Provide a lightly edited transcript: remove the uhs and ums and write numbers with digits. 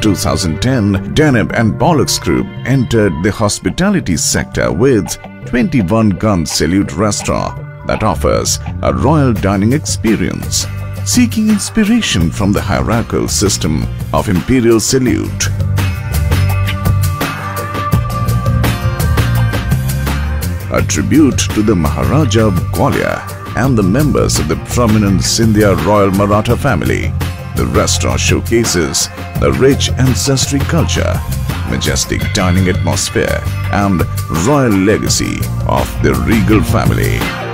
2010, Deneb and Pollock's Group entered the hospitality sector with 21-gun salute restaurant that offers a royal dining experience, seeking inspiration from the hierarchical system of imperial salute. A tribute to the Maharaja of Gwalior and the members of the prominent Scindia royal Maratha family, the restaurant showcases the rich ancestry culture, majestic dining atmosphere, and royal legacy of the regal family.